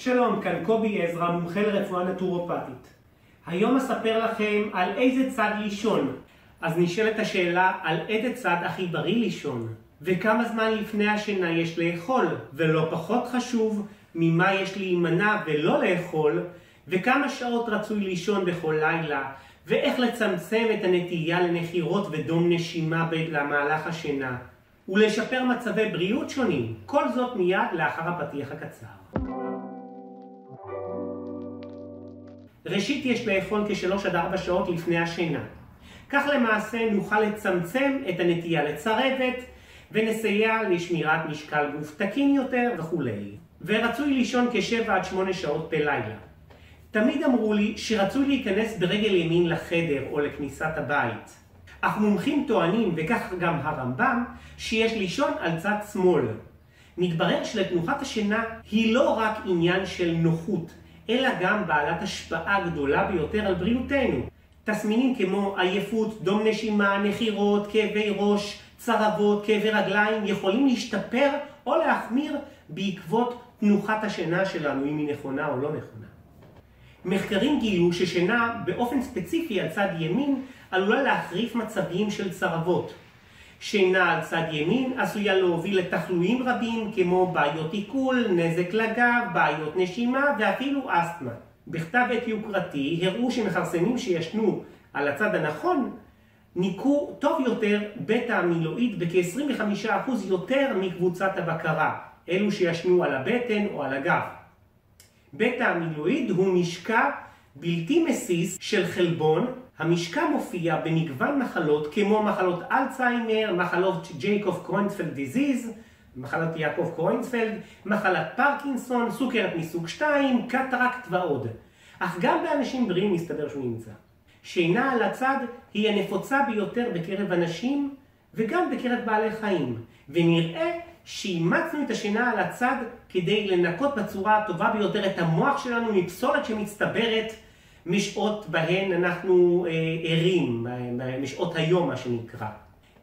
שלום, כאן קובי עזרא, מומחה לרפואה נטורופתית. היום אספר לכם על איזה צד לישון. אז נשאלת השאלה על איזה צד הכי בריא לישון, וכמה זמן לפני השינה יש לאכול, ולא פחות חשוב, ממה יש להימנע ולא לאכול, וכמה שעות רצוי לישון בכל לילה, ואיך לצמצם את הנטייה לנחירות ודום נשימה למהלך השינה, ולשפר מצבי בריאות שונים. כל זאת מיד לאחר הפתיח הקצר. ראשית, יש לאכול כ3 עד 4 שעות לפני השינה. כך למעשה נוכל לצמצם את הנטייה לצרבת ונסייע לשמירת משקל גוף תקין יותר וכו'. ורצוי לישון כ7 עד 8 שעות בלילה. תמיד אמרו לי שרצוי להיכנס ברגל ימין לחדר או לכניסת הבית. אך מומחים טוענים, וכך גם הרמב"ם, שיש לישון על צד שמאל. מתברר שלתנוחת השינה היא לא רק עניין של נוחות, אלא גם בעלת השפעה גדולה ביותר על בריאותנו. תסמינים כמו עייפות, דום נשימה, נחירות, כאבי ראש, צרבות, כאבי רגליים יכולים להשתפר או להחמיר בעקבות תנוחת השינה שלנו, אם היא נכונה או לא נכונה. מחקרים גילו ששינה באופן ספציפי על צד ימין עלולה להחריף מצבים של צרבות. שינה על צד ימין עשויה להוביל לתחלואים רבים כמו בעיות עיכול, נזק לגב, בעיות נשימה ואפילו אסתמה. בכתב עת יוקרתי הראו שמכרסמים שישנו על הצד הנכון ניקו טוב יותר בטא אמילואיד בכ-25% יותר מקבוצת הבקרה, אלו שישנו על הבטן או על הגב. בטא אמילואיד הוא משקע בלתי מסיס של חלבון. המשקע מופיע במגוון מחלות כמו מחלות אלצהיימר, מחלות ג'ייקוב קרוינספלד דיזיז, מחלת יעקב קרוינספלד, מחלת פרקינסון, סוכרת מסוג 2, קטרקט ועוד. אך גם באנשים בריאים מסתבר שהוא נמצא. שינה על הצד היא הנפוצה ביותר בקרב אנשים וגם בקרב בעלי חיים, ונראה שאימצנו את השינה על הצד כדי לנקות בצורה הטובה ביותר את המוח שלנו מפסולת שמצטברת משעות בהן אנחנו ערים, משעות היום מה שנקרא.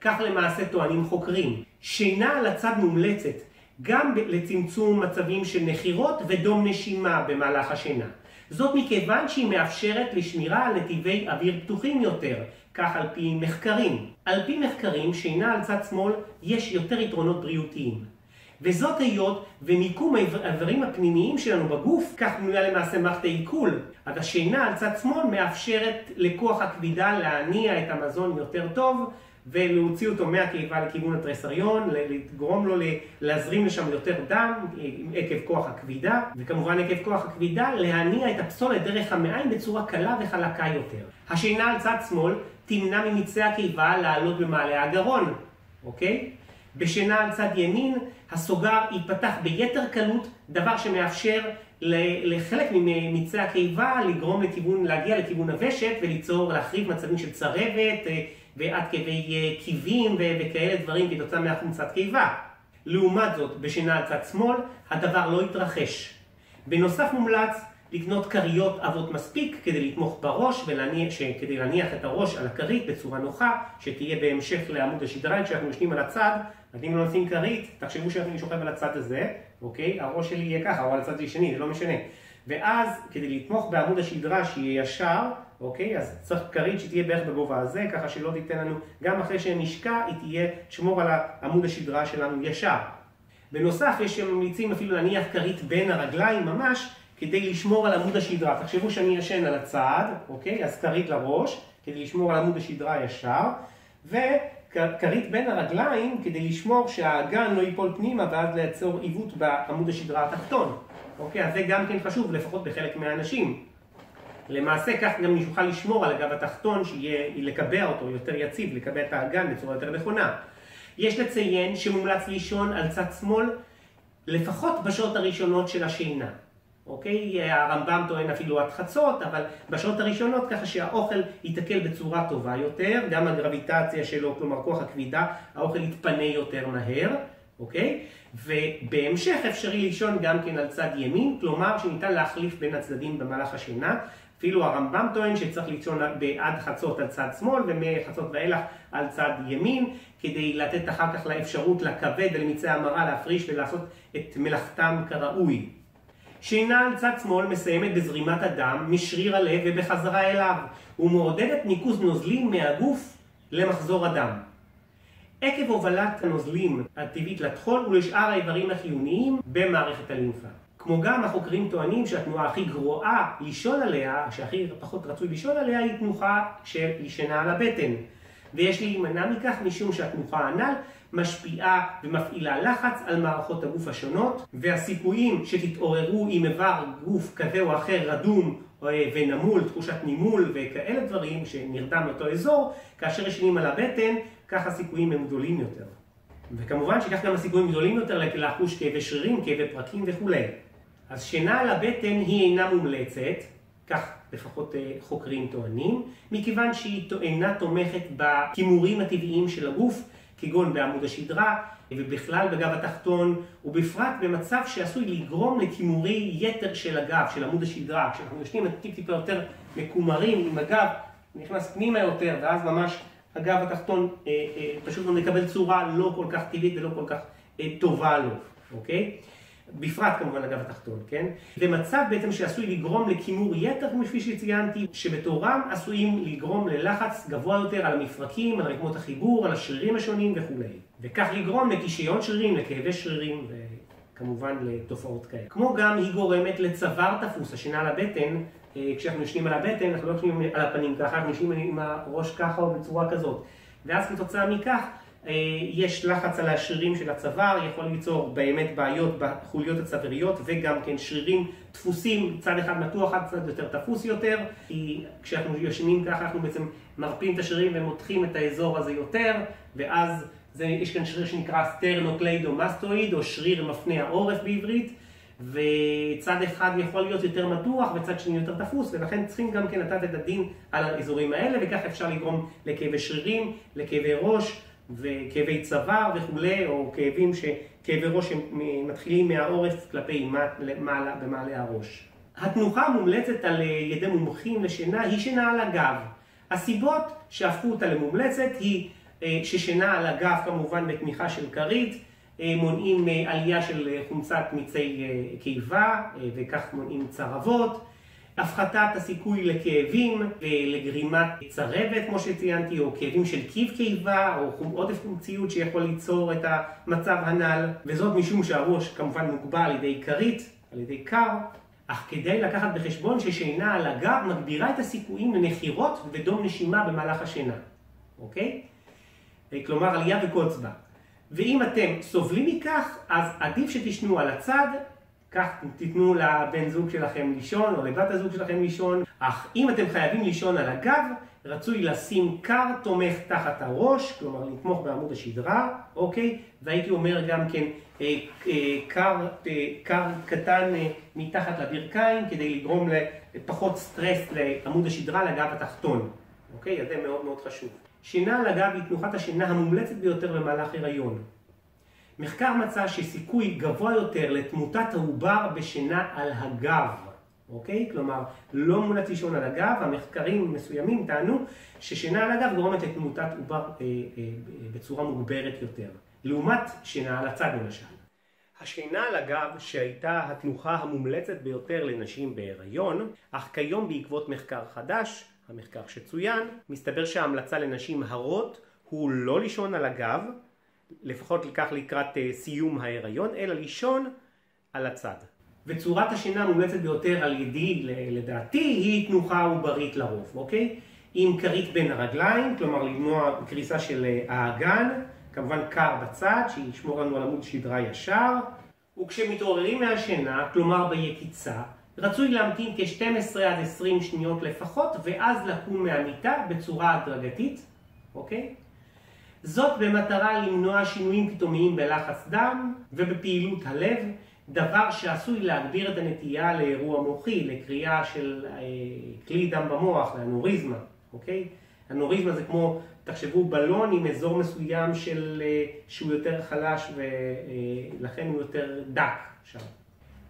כך למעשה טוענים חוקרים. שינה על הצד מומלצת גם לצמצום מצבים של נחירות ודום נשימה במהלך השינה. זאת מכיוון שהיא מאפשרת לשמירה על נתיבי אוויר פתוחים יותר, כך על פי מחקרים. על פי מחקרים, שינה על צד שמאל יש יותר יתרונות בריאותיים. וזאת היות ומיקום האיברים הפנימיים שלנו בגוף, כך בנויה למעשה מערכת העיכול. אז השינה על צד שמאל מאפשרת לכוח הכבידה להניע את המזון יותר טוב, ולהוציא אותו מהקיבה לכיוון התריסריון, לגרום לו להזרים לשם יותר דם עקב כוח הכבידה, וכמובן עקב כוח הכבידה להניע את הפסולת דרך המעיים בצורה קלה וחלקה יותר. השינה על צד שמאל תמנע ממיצי הקיבה לעלות במעלה הגרון, אוקיי? בשינה על צד ימין הסוגר ייפתח ביתר קלות, דבר שמאפשר לחלק ממיצי הקיבה להגיע לכיוון הוושט להחריב מצבים של צרבת ועד כאבי קיבים וכאלה דברים כתוצאה מהחומצת קיבה. לעומת זאת, בשינה על צד שמאל הדבר לא יתרחש. בנוסף מומלץ לקנות כריות עבות מספיק כדי לתמוך בראש כדי להניח את הראש על הכרית בצורה נוחה, שתהיה בהמשך לעמוד השדרה. כשאנחנו יושבים על הצד, אז אם לא נשים כרית, תחשבו שאני שוכב על הצד הזה, אוקיי? הראש שלי יהיה ככה, או על הצד השני, זה לא משנה. ואז כדי לתמוך בעמוד השדרה שיהיה ישר, אוקיי? אז צריך כרית שתהיה בערך בגובה הזה, ככה שלא תיתן לנו, גם אחרי שנשקע, היא תשמור על עמוד השדרה שלנו ישר. בנוסף, יש שממליצים אפילו להניח כרית בין הרגליים ממש, כדי לשמור על עמוד השדרה. תחשבו שאני ישן על הצד, אוקיי? אז כרית לראש, כדי לשמור על עמוד השדרה ישר, וכרית בין הרגליים, כדי לשמור שהאגן לא ייפול פנימה, ואז לייצור עיוות בעמוד השדרה התחתון. אוקיי? אז זה גם כן חשוב, לפחות בחלק מהאנשים. למעשה כך גם נוכל לשמור על הגב התחתון, לקבע אותו יותר יציב, לקבע את האגן בצורה יותר נכונה. יש לציין שמומלץ לישון על צד שמאל, לפחות בשעות הראשונות של השינה. אוקיי? הרמב"ם טוען אפילו עד חצות, אבל בשעות הראשונות ככה שהאוכל יתקל בצורה טובה יותר, גם הגרביטציה שלו, כלומר כוח הכבידה, האוכל יתפנה יותר מהר, אוקיי? ובהמשך אפשרי לישון גם כן על צד ימין, כלומר שניתן להחליף בין הצדדים במהלך השינה. אפילו הרמב"ם טוען שצריך לישון עד חצות על צד שמאל ומחצות ואילך על צד ימין, כדי לתת אחר כך לאפשרות לכבד ולמיצי המרה להפריש ולעשות את מלאכתם כראוי. שינה על צד שמאל מסיימת בזרימת הדם משריר הלב ובחזרה אליו, ומעודדת ניקוז נוזלים מהגוף למחזור הדם. עקב הובלת הנוזלים הטבעית לטחול ולשאר האיברים החיוניים במערכת הלימפה. כמו גם החוקרים טוענים שהתנועה הכי גרועה לישון עליה, שהכי פחות רצוי לישון עליה, היא תנוחה של ישנה על הבטן. ויש להימנע מכך משום שהתנוחה הנ"ל משפיעה ומפעילה לחץ על מערכות הגוף השונות, והסיכויים שתתעוררו עם איבר גוף כזה או אחר רדום ונמול, תחושת נימול וכאלה דברים שנרדם אותו אזור, כאשר ישנים על הבטן, כך הסיכויים הם גדולים יותר. וכמובן שכך גם הסיכויים גדולים יותר לחוש כאבי שרירים, כאבי פרקים וכו'. אז שינה על הבטן היא אינה מומלצת, כך לפחות חוקרים טוענים, מכיוון שהיא אינה תומכת בכימורים הטבעיים של הגוף, כגון בעמוד השדרה ובכלל בגב התחתון, ובפרט במצב שעשוי לגרום לכימורי יתר של הגב, של עמוד השדרה. כשאנחנו יושנים טיפה יותר מקומרים עם הגב, נכנס פנימה יותר, ואז ממש הגב התחתון פשוט לא נקבל צורה לא כל כך טבעית ולא כל כך טובה לו, אוקיי? בפרט כמובן הגב התחתון, כן? זה מצב בעצם שעשוי לגרום לכימור יתר, כמו כפי שציינתי, שבתורם עשויים לגרום ללחץ גבוה יותר על המפרקים, על רקמות החיבור, על השרירים השונים וכו'. וכך לגרום לקישיון שרירים, לכאבי שרירים וכמובן לתופעות כאלה. כמו גם היא גורמת לצוואר תפוס, השינה על הבטן. כשאנחנו יושנים על הבטן, אנחנו לא יושנים על הפנים ככה, אנחנו יושנים עם הראש ככה או בצורה כזאת. ואז כתוצאה מכך, יש לחץ על השרירים של הצוואר, יכול ליצור באמת בעיות בחוליות הצוואריות וגם כן שרירים דפוסים, צד אחד מתוח, צד יותר תפוס יותר, כי כשאנחנו יושנים ככה אנחנו בעצם מרפים את השרירים ומותחים את האזור הזה יותר, ואז יש כאן שריר שנקרא סטרנוקליידומסטואיד או שריר מפנה העורף בעברית, וצד אחד יכול להיות יותר מתוח וצד שני יותר תפוס, ולכן צריכים גם כן לתת את הדין על האזורים האלה, וכך אפשר לגרום לכאבי שרירים, לכאבי ראש וכאבי צוואר וכולי, או כאבי ראש שמתחילים מהעורף כלפי מעלה במעלה הראש. התנוחה המומלצת על ידי מומחים לשינה היא שינה על הגב. הסיבות שהפכו אותה למומלצת היא ששינה על הגב כמובן בתמיכה של כרית, מונעים עלייה של חומצת מיצי קיבה וכך מונעים צרבות, הפחתת הסיכוי לכאבים ולגרימת צרבת כמו שציינתי, או כאבים של קיב קיבה או עודף חומציות שיכול ליצור את המצב הנ"ל, וזאת משום שהראש כמובן מוגבל על ידי כרית, על ידי קר, אך כדאי לקחת בחשבון ששינה על הגב מגבירה את הסיכויים לנחירות ודום נשימה במהלך השינה, אוקיי? כלומר עלייה וקוצבה. ואם אתם סובלים מכך, אז עדיף שתשנו על הצד, כך תיתנו לבן זוג שלכם לישון או לבת הזוג שלכם לישון. אך אם אתם חייבים לישון על הגב, רצוי לשים קר תומך תחת הראש, כלומר לתמוך בעמוד השדרה, אוקיי? והייתי אומר גם כן קר קטן מתחת לברכיים, כדי לגרום לפחות סטרס לעמוד השדרה לגב התחתון, אוקיי? אז זה מאוד מאוד חשוב. שינה על הגב היא תנוחת השינה המומלצת ביותר במהלך הריון. מחקר מצא שסיכוי גבוה יותר לתמותת העובר בשינה על הגב, אוקיי? כלומר, לא מומלץ לישון על הגב, המחקרים מסוימים טענו ששינה על הגב גורמת לתמותת עובר בצורה מוגברת יותר, לעומת שינה על הצד למשל. השינה על הגב שהייתה התנוחה המומלצת ביותר לנשים בהיריון, אך כיום בעקבות מחקר חדש, המחקר שצוין, מסתבר שההמלצה לנשים הרות הוא לא לישון על הגב, לפחות לכך לקראת סיום ההיריון, אלא לישון על הצד. וצורת השינה המומלצת ביותר על ידי, לדעתי, היא תנוחה עוברית לרוב, אוקיי? עם כרית בין הרגליים, כלומר למנוע קריסה של האגן, כמובן קר בצד, שישמור לנו על עמוד שדרה ישר. וכשמתעוררים מהשינה, כלומר ביקיצה, רצוי להמתין כ-12 עד 20 שניות לפחות, ואז לקום מהמיטה בצורה הדרגתית, אוקיי? זאת במטרה למנוע שינויים פתאומיים בלחץ דם ובפעילות הלב, דבר שעשוי להגביר את הנטייה לאירוע מוחי, לקריאה של כלי דם במוח, לאנוריזמה, אוקיי? אנוריזמה זה כמו, תחשבו, בלון עם אזור מסוים שהוא יותר חלש ולכן הוא יותר דק שם.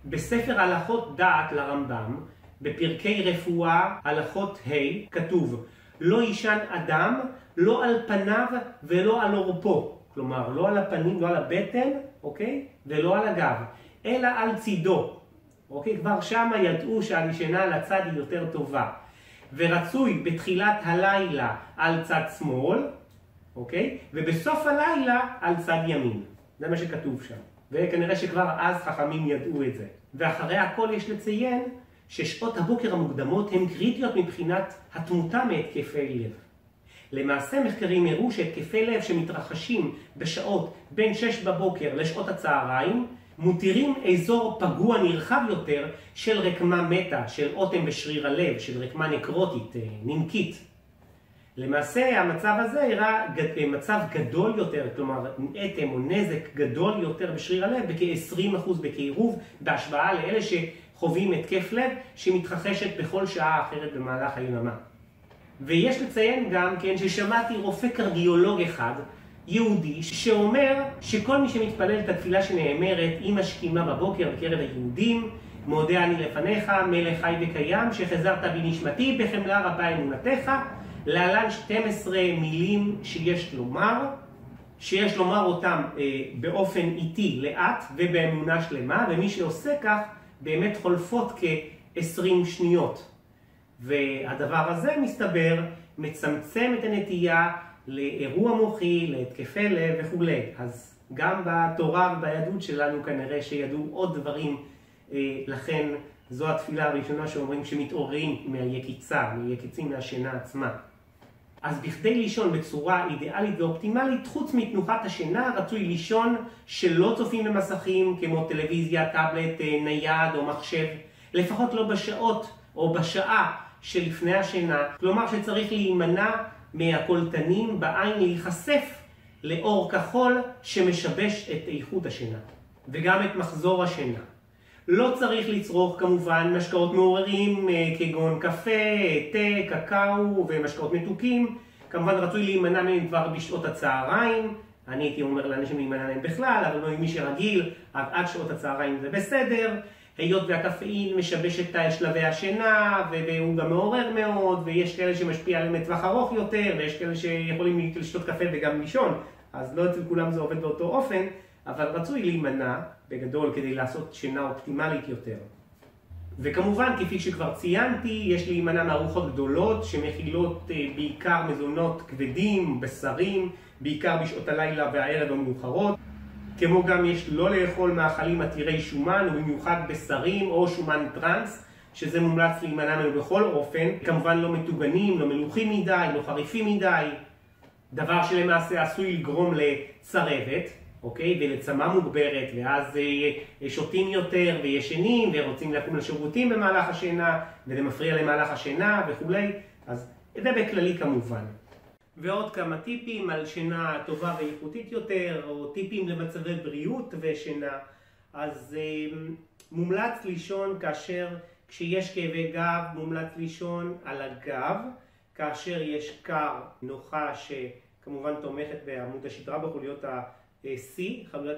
בספר הלכות דעת לרמב"ם, בפרקי רפואה הלכות ה' כתוב, לא יישן אדם, לא על פניו ולא על עורפו. כלומר, לא על הפנים, לא על הבטן, אוקיי? ולא על הגב, אלא על צידו. אוקיי? כבר שם ידעו שהשינה על הצד היא יותר טובה. ורצוי בתחילת הלילה על צד שמאל, אוקיי? ובסוף הלילה על צד ימין. זה מה שכתוב שם. וכנראה שכבר אז חכמים ידעו את זה. ואחרי הכל יש לציין ששעות הבוקר המוקדמות הן קריטיות מבחינת התמותה מהתקפי לב. למעשה מחקרים הראו שהתקפי לב שמתרחשים בשעות בין 6 בבוקר לשעות הצהריים, מותירים אזור פגוע נרחב יותר של רקמה מתה, של אוטם בשריר הלב, של רקמה נקרוטית, נמקית. למעשה המצב הזה הראה מצב גדול יותר, כלומר אטם או נזק גדול יותר בשריר הלב בכ-20% בקירוב, בהשוואה לאלה שחווים התקף לב שמתרחשת בכל שעה אחרת במהלך היממה. ויש לציין גם כן ששמעתי רופא קרדיולוג אחד, יהודי, שאומר שכל מי שמתפלל את התפילה שנאמרת עם השכימה בבוקר בקרב היהודים, מודה אני לפניך, מלך חי וקיים, שחזרת בי נשמתי, בחמלה רבה אמונתך, להלן 12 מילים שיש לומר אותם באופן איטי, לאט ובאמונה שלמה, ומי שעושה כך באמת חולפות כ-20 שניות. והדבר הזה מסתבר מצמצם את הנטייה לאירוע מוחי, להתקפי לב וכו'. אז גם בתורה וביהדות שלנו כנראה שידעו עוד דברים, לכן זו התפילה הראשונה שאומרים שמתעוררים מיקיצים מהשינה עצמה. אז בכדי לישון בצורה אידיאלית ואופטימלית, חוץ מתנוחת השינה, רצוי לישון שלא צופים במסכים כמו טלוויזיה, טאבלט, נייד או מחשב, לפחות לא בשעות או בשעה שלפני השינה, כלומר שצריך להימנע מהקולטנים בעין, להיחשף לאור כחול שמשבש את איכות השינה וגם את מחזור השינה. לא צריך לצרוך כמובן משקאות מעוררים כגון קפה, תה, קקאו ומשקאות מתוקים. כמובן רצוי להימנע מהם כבר בשעות הצהריים. אני הייתי אומר לאנשים להימנע מהם בכלל, אבל לא עם מי שרגיל, עד שעות הצהריים זה בסדר. היות והקפאין משבש את שלבי השינה, והוא גם מעורר מאוד, ויש כאלה שמשפיע עליהם לטווח ארוך יותר, ויש כאלה שיכולים לשתות קפה וגם לישון, אז לא אצל כולם זה עובד באותו אופן, אבל רצוי להימנע בגדול כדי לעשות שינה אופטימלית יותר. וכמובן, כפי שכבר ציינתי, יש להימנע מארוחות גדולות שמכילות בעיקר מזונות כבדים, בשרים, בעיקר בשעות הלילה והערב המאוחרות. כמו גם יש לא לאכול מאכלים עתירי שומן, ובמיוחד בשרים או שומן טרנס, שזה מומלץ להימנע ממנו בכל אופן. כמובן לא מטוגנים, לא מלוחים מדי, לא חריפים מדי. דבר שלמעשה עשוי לגרום לצרבת, אוקיי? ולצמא מוגברת, ואז שותים יותר וישנים ורוצים לקום לשירותים במהלך השינה, וזה מפריע למהלך השינה וכו'. אז זה בכללי כמובן. ועוד כמה טיפים על שינה טובה ואיכותית יותר, או טיפים למצבי בריאות ושינה. אז מומלץ לישון כשיש כאבי גב, מומלץ לישון על הגב, כאשר יש קר נוחה שכמובן תומכת בעמוד השדרה בחוליות ה-C,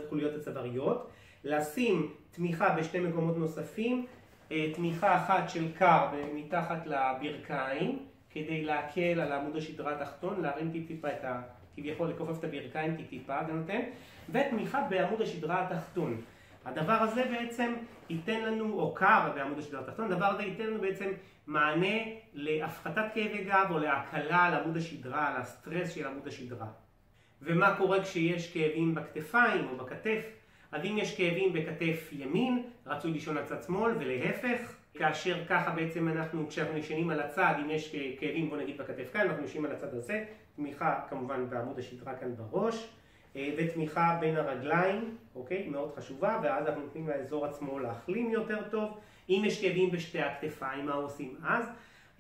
חוליות הצוואריות. לשים תמיכה בשני מקומות נוספים, תמיכה אחת של קר מתחת לברכיים, כדי להקל על עמוד השדרה התחתון, להרים טיפה כביכול לכופף את הברכיים טיפה, זה נותן, ותמיכה בעמוד השדרה התחתון. הדבר הזה בעצם ייתן לנו, או קר בעמוד השדרה התחתון, הדבר הזה ייתן לנו בעצם מענה להפחתת כאבי גב או להקלה על עמוד השדרה, על הסטרס של עמוד השדרה. ומה קורה כשיש כאבים בכתפיים או בכתף? אז אם יש כאבים בכתף ימין, רצוי לישון על צד שמאל ולהפך. כאשר ככה בעצם כשאנחנו ישנים על הצד, אם יש כאבים בוא נגיד בכתף כאן, אנחנו ישנים על הצד הזה, תמיכה כמובן בעמוד השדרה כאן בראש, ותמיכה בין הרגליים, אוקיי? מאוד חשובה, ואז אנחנו נותנים לאזור עצמו להחלים יותר טוב. אם יש כאבים בשתי הכתפיים, מה עושים אז?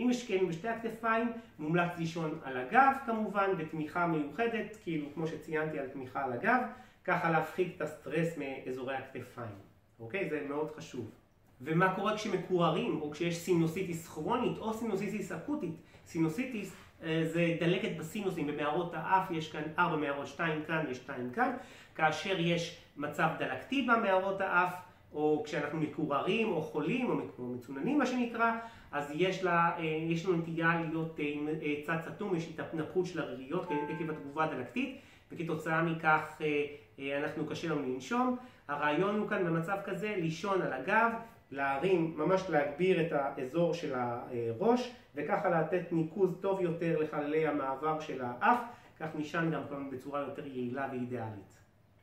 אם יש כאבים בשתי הכתפיים, מומלץ לישון על הגב כמובן, בתמיכה מיוחדת, כאילו כמו שציינתי על תמיכה על הגב, ככה להפחית את הסטרס מאזורי הכתפיים, אוקיי? זה מאוד חשוב. ומה קורה כשמקוררים, או כשיש סינוסיטיס כרונית או סינוסיטיס אקוטית? סינוסיטיס זה דלקת בסינוסים, במערות האף יש כאן 4 מערות, 2 כאן ו2 כאן. כאשר יש מצב דלקתי במערות האף, או כשאנחנו מקוררים או חולים או מצוננים מה שנקרא, אז יש לנו נטייה להיות עם צד סתום, יש התנפחות של הריריות עקב התגובה הדלקתית, וכתוצאה מכך אנחנו קשה לנו לנשום. הרעיון הוא כאן במצב כזה לישון על הגב, להרים, ממש להגביר את האזור של הראש, וככה לתת ניקוז טוב יותר לחללי המעבר של האף, כך נשען גם כמובן בצורה יותר יעילה ואידיאלית.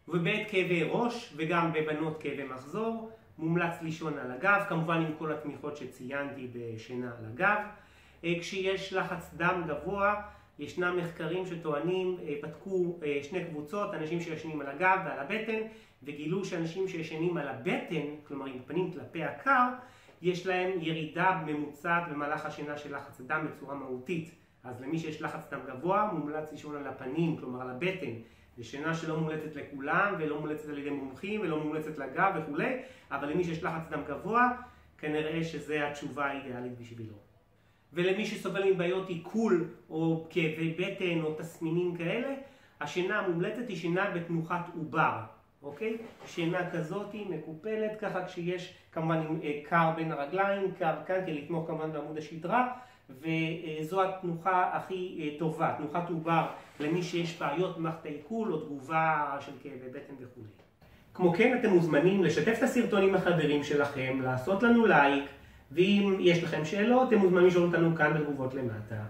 ובעת כאבי ראש וגם בבנות כאבי מחזור, מומלץ לישון על הגב, כמובן עם כל התמיכות שציינתי בשינה על הגב. כשיש לחץ דם גבוה, ישנם מחקרים שטוענים, בדקו שני קבוצות, אנשים שישנים על הגב ועל הבטן, וגילו שאנשים שישנים על הבטן, כלומר עם פנים כלפי הקר, יש להם ירידה ממוצעת במהלך השינה של לחץ הדם בצורה מהותית. אז למי שיש לחץ דם גבוה, מומלץ לישון על הפנים, כלומר על הבטן. זו שינה שלא מומלצת לכולם, ולא מומלצת על ידי מומחים, ולא מומלצת לגב וכו', אבל למי שיש לחץ דם גבוה, כנראה שזו התשובה האידיאלית בשבילו. ולמי שסובל מבעיות עיכול, או כאבי בטן, או תסמינים כאלה, השינה המומלצת היא שינה בתנוחת עובר, אוקיי? שינה כזאת היא מקופלת, ככה כשיש כמובן קר בין הרגליים, קר כאן, כדי לתמוך כמובן בעמוד השדרה, וזו התנוחה הכי טובה, תנוחת עובר למי שיש בעיות במערכת העיכול או תגובה של כאבי בטן וכו'. כמו כן, אתם מוזמנים לשתף את הסרטון עם החברים שלכם, לעשות לנו לייק, ואם יש לכם שאלות, אתם מוזמנים לשאול אותנו כאן בתגובות למטה.